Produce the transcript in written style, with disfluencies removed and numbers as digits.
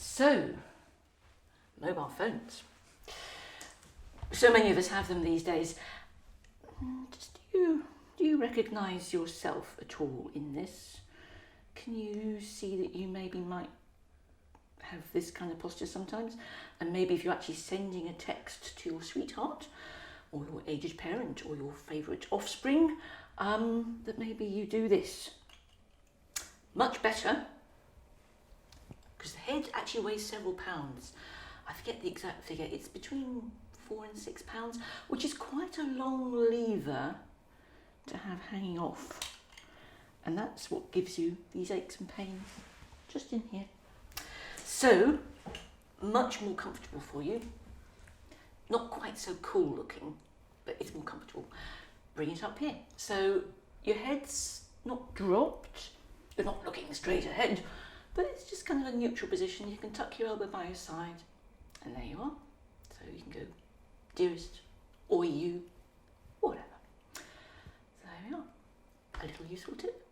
So, mobile phones. So many of us have them these days. Do you recognise yourself at all in this? Can you see that you maybe might have this kind of posture sometimes? And maybe if you're actually sending a text to your sweetheart or your aged parent or your favourite offspring, that maybe you do this. Much better, because the head actually weighs several pounds. I forget the exact figure. It's between 4 and 6 pounds, which is quite a long lever to have hanging off. And that's what gives you these aches and pains just in here. So, much more comfortable for you. Not quite so cool looking, but it's more comfortable. Bring it up here. So your head's not dropped, you're not looking straight ahead, but it's just kind of a neutral position. You can tuck your elbow by your side, and there you are. So you can go, dearest, or you, whatever. So there we are. A little useful tip.